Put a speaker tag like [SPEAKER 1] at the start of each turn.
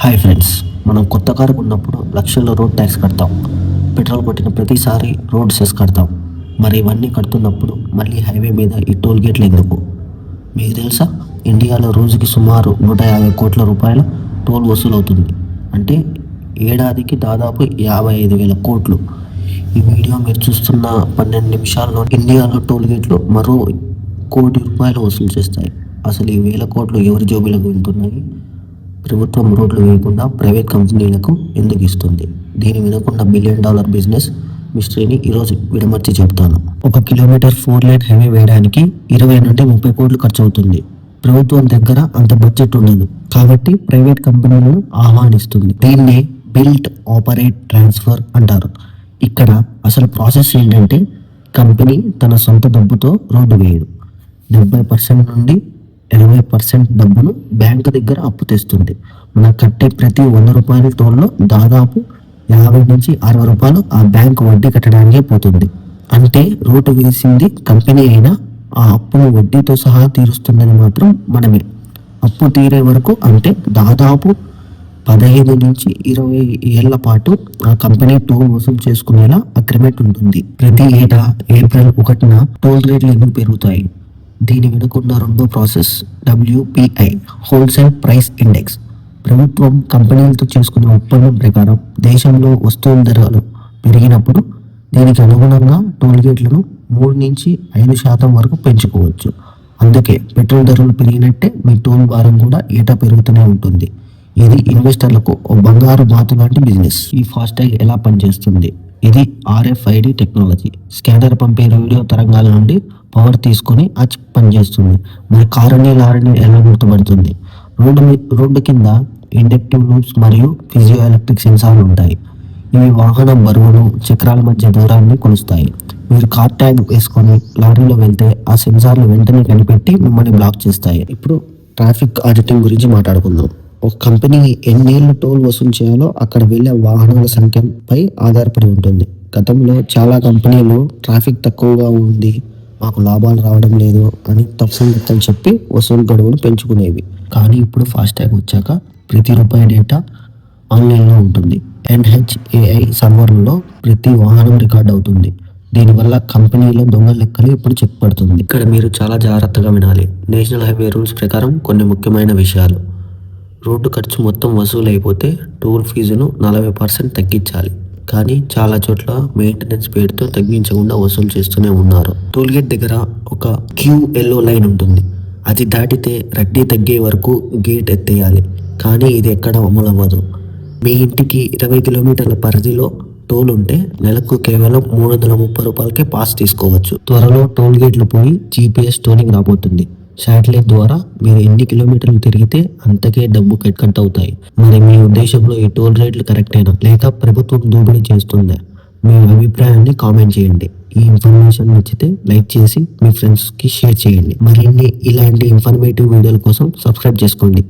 [SPEAKER 1] Hi friends, మనం కొత్త car కొన్నప్పుడు లక్షల్లో రోడ్ ట్యాక్స్ కడతాం. పెట్రోల్ కొట్టిన ప్రతిసారి రోడ్ సెస్ కడతాం. మరి ఇవన్నీ కడుతున్నప్పుడు మళ్ళీ హైవే మీద ఈ టోల్ గేట్లు ఎందుకు? మీకు తెలుసా, ఇండియాలో రోజుకి సుమారు 150 కోట్ల రూపాయల టోల్ వసూలు అవుతుంది. అంటే ఏడాదికి దాదాపు 55,000 కోట్లు. ఈ వీడియో మీరు చూస్తున్న 12 నిమిషాల్లో ఇండియాలో టోల్ గేట్లు మరో 1 కోటి రూపాయలు వసూలు చేస్తాయి. అసలు ఈ వేల కోట్లు ఎవరి జోబులకు వెళ్తున్నాయి? ప్రభుత్వం రోడ్లు వేయకుండా ప్రైవేట్ కంపెనీలకు ఎందుకు ఇస్తుంది? దీని వినకుండా $1 బిలియన్ బిజినెస్ మిస్టరీని ఈరోజు విడమర్చి చెబుతాను. 1 కిలోమీటర్ 4 లేన్ హైవే వేయడానికి 20 నుండి 30 కోట్లు ఖర్చు అవుతుంది. ప్రభుత్వం దగ్గర అంత బడ్జెట్ ఉండదు, కాబట్టి ప్రైవేట్ కంపెనీలను ఆహ్వానిస్తుంది. దీన్ని బిల్ట్, ఆపరేట్, ట్రాన్స్ఫర్ అంటారు. ఇక్కడ అసలు ప్రాసెస్ ఏంటంటే, కంపెనీ తన సొంత డబ్బుతో రోడ్డు వేయదు. 70% నుండి 80% డబ్బును బ్యాంకు దగ్గర అప్పు తెస్తుంది. మనం కట్టే ప్రతి 100 రూపాయల టోల్లో దాదాపు 50 నుంచి 60 రూపాయలు ఆ బ్యాంకు వడ్డీ కట్టడానికే పోతుంది. అంటే రోడ్డు వేసింది కంపెనీ అయినా ఆ అప్పును వడ్డీతో సహా తీరుస్తున్నది మాత్రం మనమే. అప్పు తీరే వరకు, అంటే దాదాపు 15 నుంచి 20 ఏళ్ల పాటు ఆ కంపెనీ టోల్ వసూలు చేసుకునేలా అగ్రిమెంట్ ఉంటుంది. ప్రతి ఏటా ఏప్రిల్ 1న టోల్ రేట్లు ఎందుకు పెరుగుతాయి? దీని వెనుకున్న రెండో process WPI, wholesale price index. ప్రభుత్వం కంపెనీలతో చేసుకునే ఒప్పందం ప్రకారం దేశంలో వస్తువుల ధరలు పెరిగినప్పుడు దీనికి అనుగుణంగా టోల్ గేట్లను 3 నుంచి 5% వరకు పెంచుకోవచ్చు. అందుకే పెట్రోల్ ధరలు పెరిగినట్టే మీ టోల్ భారం కూడా ఏటా పెరుగుతూనే ఉంటుంది. ఇది ఇన్వెస్టర్లకు ఓ బంగారు బాతు లాంటి బిజినెస్. ఈ ఫాస్టాగ్ ఎలా పనిచేస్తుంది? ఇది RFID టెక్నాలజీ. స్కానర్ పంపే వీడియో తరంగాల నుండి పవర్ తీసుకొని ఆ చిప్ పనిచేస్తుంది. మరి కారుని, లారీని ఎలా గుర్తుపడుతుంది? రోడ్డు కింద ఇండక్టివ్ లూప్స్ మరియు ఫిజియో ఎలక్ట్రిక్ సెన్సార్లు ఉంటాయి. ఇవి వాహనం బరువును, చక్రాల మధ్య దూరాన్ని కొలుస్తాయి. మీరు కార్ ట్యాగ్ వేసుకొని లారీలో వెళ్తే ఆ సెన్సార్లు వెంటనే కనిపెట్టి మిమ్మల్ని బ్లాక్ చేస్తాయి. ఇప్పుడు ట్రాఫిక్ ఆడిటింగ్ గురించి మాట్లాడుకుందాం. ఒక కంపెనీ ఎన్నేళ్ళు టోల్ వసూలు చేయాలో అక్కడ వెళ్ళే వాహనాల సంఖ్యపై ఆధారపడి ఉంటుంది. గతంలో చాలా కంపెనీలు ట్రాఫిక్ తక్కువగా ఉంది, మాకు లాభాలు రావడం లేదు అని తప్పులు చెప్పి వసూలు గడువును పెంచుకునేవి. కానీ ఇప్పుడు ఫాస్టాగ్ వచ్చాక ప్రతి రూపాయి డేటా ఆన్లైన్లో ఉంటుంది. NHAI సర్వర్లలో ప్రతి వాహనం రికార్డ్ అవుతుంది. దీనివల్ల కంపెనీల దొంగ లెక్కలు ఇప్పుడు చెక్ పడుతుంది. ఇక్కడ మీరు చాలా జాగ్రత్తగా వినాలి. నేషనల్ హైవే రూల్స్ ప్రకారం కొన్ని ముఖ్యమైన విషయాలు. రోడ్డు ఖర్చు మొత్తం వసూలు అయిపోతే టోల్ ఫీజును 40% తగ్గించాలి. కానీ చాలా చోట్ల మెయింటెనెన్స్ పేరుతో తగ్గించకుండా వసూలు చేస్తూనే ఉన్నారు. టోల్ గేట్ దగ్గర ఒక QLO లైన్ ఉంటుంది. అది దాటితే రద్దీ తగ్గే వరకు గేట్ ఎత్తేయాలి. కానీ ఇది ఎక్కడ అమలు అవ్వదు. మీ ఇంటికి 20 కిలోమీటర్ల పరిధిలో టోల్ ఉంటే నెలకు కేవలం 330 రూపాయలకే పాస్ తీసుకోవచ్చు. త్వరలో టోల్ గేట్లు పోయి GPS టోలింగ్ రాబోతుంది. శాటిలైట్ ద్వారా మీరు ఎన్ని కిలోమీటర్లు తిరిగితే అంతకే డబ్బు కట్ అవుతాయి. మరి మీ ఉద్దేశంలో ఈ టోల్ రేట్లు కరెక్టేనా, లేక ప్రభుత్వం దోపిడీ చేస్తుందా? మీ అభిప్రాయాన్ని కామెంట్ చేయండి. ఈ ఇన్ఫర్మేషన్ నచ్చితే లైక్ చేసి మీ ఫ్రెండ్స్కి షేర్ చేయండి. మరిన్ని ఇలాంటి ఇన్ఫర్మేటివ్ వీడియోల కోసం సబ్స్క్రైబ్ చేసుకోండి.